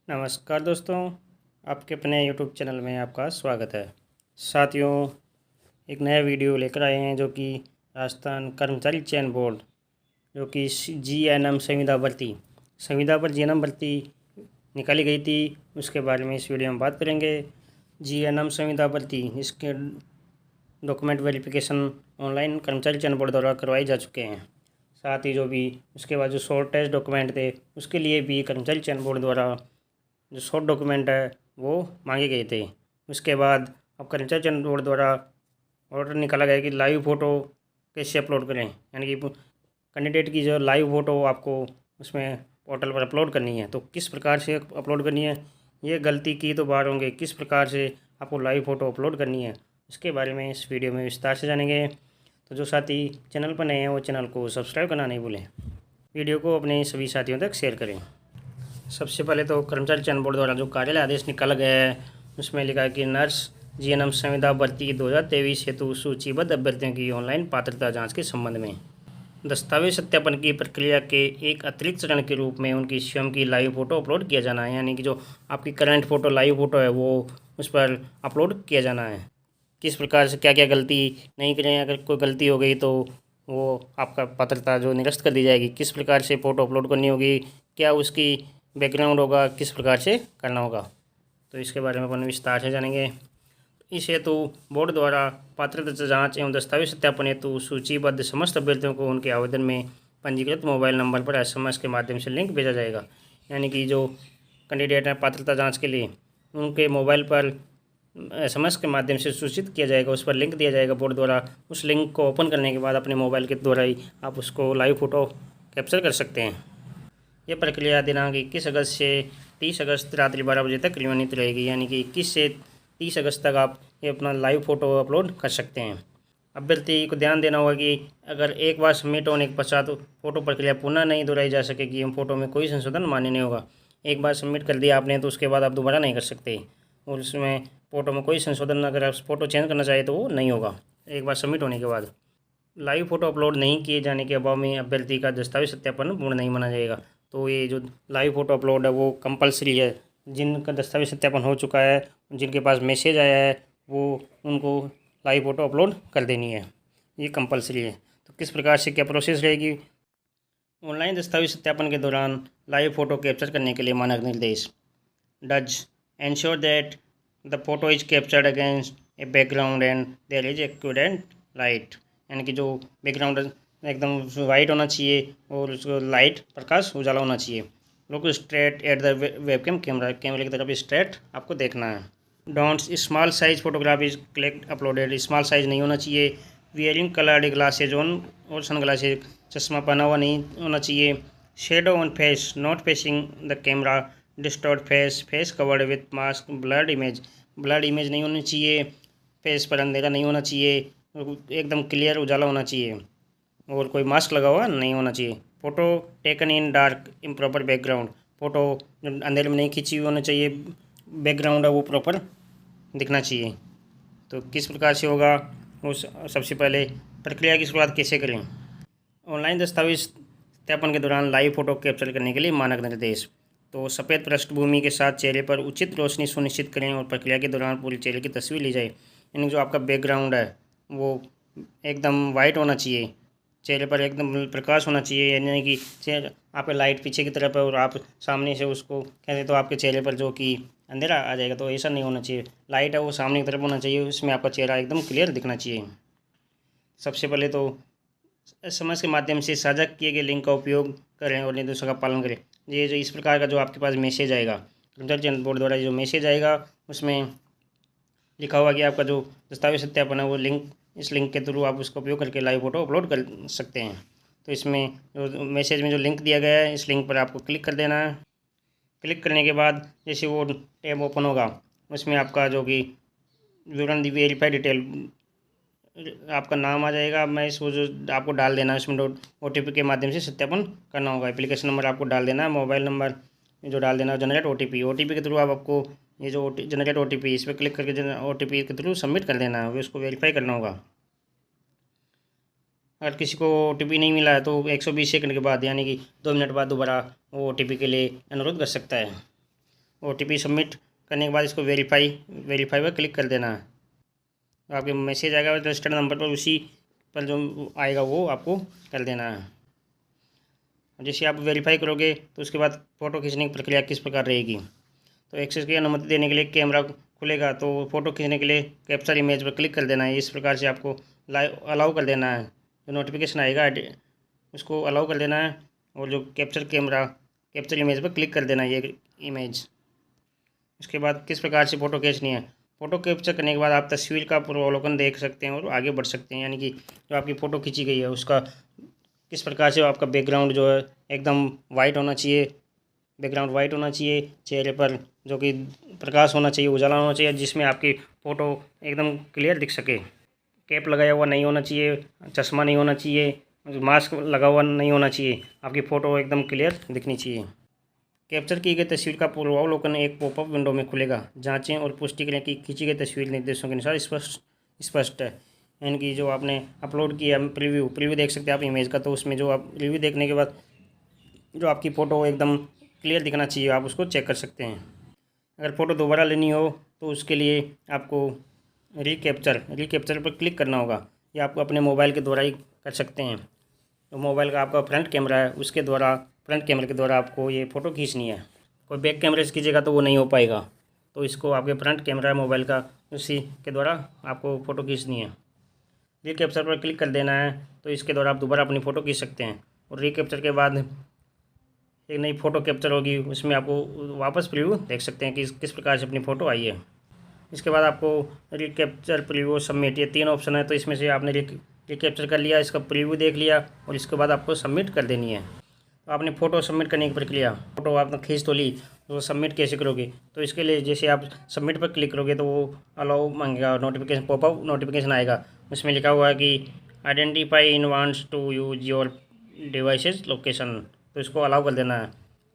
नमस्कार दोस्तों, आपके अपने यूट्यूब चैनल में आपका स्वागत है। साथियों, एक नया वीडियो लेकर आए हैं जो कि राजस्थान कर्मचारी चयन बोर्ड जो कि जीएनएम संविदा पर जीएनएम भर्ती निकाली गई थी, उसके बारे में इस वीडियो में बात करेंगे। जीएनएम संविदा भर्ती, इसके डॉक्यूमेंट वेरिफिकेशन ऑनलाइन कर्मचारी चयन बोर्ड द्वारा करवाए जा चुके हैं। साथ ही जो भी उसके बाद जो शॉर्ट टेस्ट डॉक्यूमेंट थे, उसके लिए भी कर्मचारी चयन बोर्ड द्वारा जो शॉर्ट डॉक्यूमेंट है वो मांगे गए थे। उसके बाद अब कर्मचारी चयन बोर्ड द्वारा ऑर्डर निकाला गया कि लाइव फ़ोटो कैसे अपलोड करें, यानी कि कैंडिडेट की जो लाइव फ़ोटो आपको उसमें पोर्टल पर अपलोड करनी है। तो किस प्रकार से अपलोड करनी है, ये गलती की तो बाहर होंगे, किस प्रकार से आपको लाइव फ़ोटो अपलोड करनी है, इसके बारे में इस वीडियो में विस्तार से जानेंगे। तो जो साथी चैनल पर नए हैं वो चैनल को सब्सक्राइब करना नहीं भूलें, वीडियो को अपने सभी साथियों तक शेयर करें। सबसे पहले तो कर्मचारी चयन बोर्ड द्वारा जो कार्यालय आदेश निकाला गया है, उसमें लिखा है कि नर्स जीएनएम संविदा भर्ती 2023 हेतु सूचीबद्ध अभ्यर्थियों की ऑनलाइन पात्रता जांच के संबंध में दस्तावेज सत्यापन की प्रक्रिया के एक अतिरिक्त चरण के रूप में उनकी स्वयं की लाइव फ़ोटो अपलोड किया जाना है। यानी कि जो आपकी करंट फ़ोटो लाइव फ़ोटो है वो उस पर अपलोड किया जाना है। किस प्रकार से क्या क्या गलती नहीं करें, अगर कोई गलती हो गई तो वो आपका पात्रता जो निरस्त कर दी जाएगी। किस प्रकार से फ़ोटो अपलोड करनी होगी, क्या उसकी बैकग्राउंड होगा, किस प्रकार से करना होगा, तो इसके बारे में अपन विस्तार से जानेंगे। इस हेतु बोर्ड द्वारा पात्रता जांच एवं दस्तावेज सत्यापन हेतु सूचीबद्ध समस्त अभ्यर्थियों को उनके आवेदन में पंजीकृत मोबाइल नंबर पर एसएमएस के माध्यम से लिंक भेजा जाएगा। यानी कि जो कैंडिडेट हैं पात्रता जांच के लिए, उनके मोबाइल पर एसएमएस के माध्यम से सूचित किया जाएगा, उस पर लिंक दिया जाएगा बोर्ड द्वारा। उस लिंक को ओपन करने के बाद अपने मोबाइल के द्वारा ही आप उसको लाइव फ़ोटो कैप्चर कर सकते हैं। यह प्रक्रिया दिनांक 21 अगस्त से 30 अगस्त रात्रि 12 बजे तक क्रियान्वित रहेगी। यानी कि 21 से 30 अगस्त तक आप ये अपना लाइव फ़ोटो अपलोड कर सकते हैं। अभ्यर्थी को ध्यान देना होगा कि अगर एक बार सबमिट होने के पश्चात फ़ोटो प्रक्रिया पुनः नहीं दोहराई जा सकेगी एवं फ़ोटो में कोई संशोधन मान्य नहीं होगा। एक बार सबमिट कर दिया आपने तो उसके बाद आप दोबारा नहीं कर सकते, और उसमें फ़ोटो में कोई संशोधन अगर आप फ़ोटो चेंज करना चाहे तो वो नहीं होगा एक बार सबमिट होने के बाद। लाइव फ़ोटो अपलोड नहीं किए जाने के अभाव में अभ्यर्थी का दस्तावेज सत्यापन पूर्ण नहीं माना जाएगा। तो ये जो लाइव फ़ोटो अपलोड है वो कंपलसरी है। जिनका दस्तावेज सत्यापन हो चुका है, जिनके पास मैसेज आया है, वो उनको लाइव फ़ोटो अपलोड कर देनी है, ये कंपलसरी है। तो किस प्रकार से क्या प्रोसेस रहेगी, ऑनलाइन दस्तावेज सत्यापन के दौरान लाइव फ़ोटो कैप्चर करने के लिए मानक निर्देश। Does ensure that the photo is captured against a background and there is accurate light. यानी कि जो बैकग्राउंड एकदम वाइट होना चाहिए और उसको लाइट प्रकाश उजाला होना चाहिए। Look straight at the webcam कैमरे की तरफ स्ट्रेट आपको देखना है। Don'ts small size photograph is click uploaded, small size नहीं होना चाहिए। वियरिंग कलर्ड ग्लासेज ऑन और सन ग्लासेज, चश्मा पहना हुआ नहीं होना चाहिए। Shadow on face not facing the camera, distort face covered with mask, blurred image नहीं होनी चाहिए। फेस पर अंधेरा नहीं होना चाहिए, एकदम क्लियर उजाला होना चाहिए, और कोई मास्क लगा हुआ नहीं होना चाहिए। Photo taken in dark improper background, photo अंधेरे में नहीं खींची हुई होनी चाहिए, बैकग्राउंड है वो प्रॉपर दिखना चाहिए। तो किस प्रकार से होगा, उस सबसे पहले प्रक्रिया की शुरुआत कैसे करें। ऑनलाइन दस्तावेज सत्यापन के दौरान लाइव फ़ोटो कैप्चर करने के लिए मानक निर्देश। तो सफ़ेद पृष्ठभूमि के साथ चेहरे पर उचित रोशनी सुनिश्चित करें और प्रक्रिया के दौरान पूरी चेहरे की तस्वीर ली जाए। यानी जो आपका बैकग्राउंड है वो एकदम वाइट होना चाहिए, चेहरे पर एकदम प्रकाश होना चाहिए। यानी कि चेहरे आप लाइट पीछे की तरफ है और आप सामने से उसको कहते तो आपके चेहरे पर जो कि अंधेरा आ जाएगा, तो ऐसा नहीं होना चाहिए। लाइट है वो सामने की तरफ होना चाहिए, उसमें आपका चेहरा एकदम क्लियर दिखना चाहिए। सबसे पहले तो एसएमएस के माध्यम से साझा किए गए लिंक का उपयोग करें और निर्देशों का पालन करें। ये जो इस प्रकार का जो आपके पास मैसेज आएगा, कर्मचारी चयन बोर्ड द्वारा जो मैसेज आएगा उसमें लिखा हुआ कि आपका जो दस्तावेज सत्यापन है वो लिंक, इस लिंक के थ्रू आप उसका उपयोग करके लाइव फ़ोटो अपलोड कर सकते हैं। तो इसमें जो मैसेज में जो लिंक दिया गया है, इस लिंक पर आपको क्लिक कर देना है। क्लिक करने के बाद जैसे वो टैब ओपन होगा, उसमें आपका जो कि विवरण वेरीफाई डिटेल आपका नाम आ जाएगा। मैं इसको जो आपको डाल देना है, इसमें OTP के माध्यम से सत्यापन करना होगा। एप्लीकेशन नंबर आपको डाल देना है, मोबाइल नंबर जो डाल देना है, जनरेट OTP के थ्रू आपको ये जो जनरेट OTP, इस पर क्लिक करके OTP के थ्रू सबमिट कर देना है, उसको वेरीफाई करना होगा। अगर किसी को OTP नहीं मिला है तो 120 सेकंड के बाद, यानी कि 2 मिनट बाद दोबारा वो OTP के लिए अनुरोध कर सकता है। OTP सबमिट करने के बाद इसको वेरीफाई पर क्लिक कर देना है। तो आपके मैसेज आएगा रजिस्टर्ड नंबर पर, उसी पर जो आएगा वो आपको कर देना है। जैसे आप वेरीफाई करोगे तो उसके बाद फ़ोटो खींचने की प्रक्रिया किस प्रकार रहेगी। तो एक्सेस की अनुमति देने के लिए कैमरा खुलेगा, तो फ़ोटो खींचने के लिए कैप्चर इमेज पर क्लिक कर देना है। इस प्रकार से आपको अलाउ कर देना है। जो नोटिफिकेशन आएगा उसको अलाउ कर देना है, और जो कैप्चर इमेज पर क्लिक कर देना है ये इमेज। उसके बाद किस प्रकार से फ़ोटो खींचनी है। फ़ोटो कैप्चर करने के बाद आप तस्वीर का पूर्वावलोकन देख सकते हैं और आगे बढ़ सकते हैं, यानी कि जो आपकी फ़ोटो खींची गई है उसका किस प्रकार से आपका बैकग्राउंड जो है एकदम वाइट होना चाहिए, बैकग्राउंड वाइट होना चाहिए, चेहरे पर जो कि प्रकाश होना चाहिए, उजाला होना चाहिए, जिसमें आपकी फ़ोटो एकदम क्लियर दिख सके। कैप लगाया हुआ नहीं होना चाहिए, चश्मा नहीं होना चाहिए, मास्क लगा हुआ नहीं होना चाहिए, आपकी फ़ोटो एकदम क्लियर दिखनी चाहिए। कैप्चर की गई तस्वीर का पूर्वावलोकन एक पॉपअप विंडो में खुलेगा। जांचें और पुष्टि करें कि खींची गई तस्वीर निर्देशों के अनुसार स्पष्ट है, यानी कि जो आपने अपलोड किया प्रीव्यू देख सकते हैं आप इमेज का। तो उसमें जो आप रिव्यू देखने के बाद जो आपकी फ़ोटो एकदम क्लियर दिखना चाहिए, आप उसको चेक कर सकते हैं। अगर फ़ोटो दोबारा लेनी हो तो उसके लिए आपको रिकैप्चर पर क्लिक करना होगा, या आपको अपने मोबाइल के द्वारा ही कर सकते हैं। तो मोबाइल का आपका फ्रंट कैमरा है, उसके द्वारा फ्रंट कैमरे के द्वारा आपको ये फ़ोटो खींचनी है। कोई बैक कैमरे से खींचेगा तो वो नहीं हो पाएगा, तो इसको आपके फ्रंट कैमरा है मोबाइल का, उसी के द्वारा आपको फ़ोटो खींचनी है। रिकैप्चर पर क्लिक कर देना है, तो इसके द्वारा आप दोबारा अपनी फ़ोटो खींच सकते हैं। और रिकैप्चर के बाद एक नई फ़ोटो कैप्चर होगी, उसमें आपको वापस प्रीव्यू देख सकते हैं कि किस प्रकार से अपनी फ़ोटो आई है। इसके बाद आपको रिकैप्चर, प्रीव्यू, सबमिट, ये 3 ऑप्शन है। तो इसमें से आपने रिकैप्चर कर लिया, इसका प्रीव्यू देख लिया, और इसके बाद आपको सबमिट कर देनी है। तो आपने फ़ोटो सबमिट करने की प्रक्रिया, फ़ोटो आपने खींच तो ली, तो सबमिट कैसे करोगे। तो इसके लिए जैसे आप सबमिट पर क्लिक करोगे तो वो अलाउ मांगेगा, नोटिफिकेशन पॉपअप नोटिफिकेशन आएगा। उसमें लिखा हुआ है कि identify in wants to use your devices location, तो इसको अलाउ कर देना है।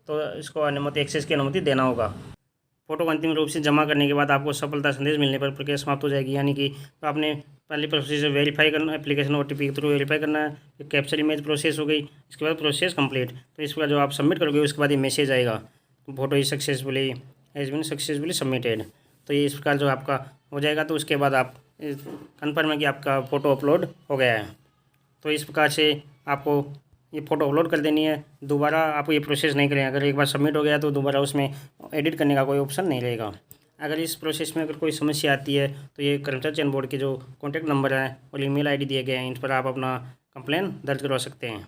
तो इसको अनुमति, एक्सेस की अनुमति देना होगा। फ़ोटो को अंतिम रूप से जमा करने के बाद आपको सफलता संदेश मिलने पर प्रक्रिया समाप्त हो जाएगी, यानी कि तो आपने पहले प्रोसेस वेरीफाई करना, एप्लीकेशन OTP के थ्रू वेरीफाई करना है, फिर कैप्चर इमेज प्रोसेस हो गई, इसके बाद प्रोसेस कंप्लीट। तो इसके बाद जो आप सबमिट करोगे उसके बाद ये मैसेज आएगा, फोटो इज सक्सेसफुली सबमिटेड। तो ये इस प्रकार जो आपका हो जाएगा, तो उसके बाद आप कन्फर्म है कि आपका फ़ोटो अपलोड हो गया है। तो इस प्रकार से आपको ये फ़ोटो अपलोड कर देनी है। दोबारा आप ये प्रोसेस नहीं करें, अगर एक बार सबमिट हो गया तो दोबारा उसमें एडिट करने का कोई ऑप्शन नहीं रहेगा। अगर इस प्रोसेस में अगर कोई समस्या आती है तो ये कर्मचारी चयन बोर्ड के जो कॉन्टैक्ट नंबर हैं और ईमेल ID दिए गए हैं, इन पर आप अपना कंप्लेन दर्ज करवा सकते हैं।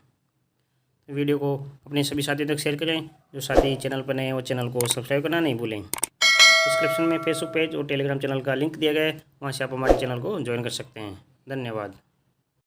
वीडियो को अपने सभी साथियों तक शेयर करें। जो साथी चैनल पर नए हैं वो चैनल को सब्सक्राइब करना नहीं भूलें। डिस्क्रिप्शन में फेसबुक पेज और टेलीग्राम चैनल का लिंक दिया गया है, वहाँ से आप हमारे चैनल को ज्वाइन कर सकते हैं। धन्यवाद।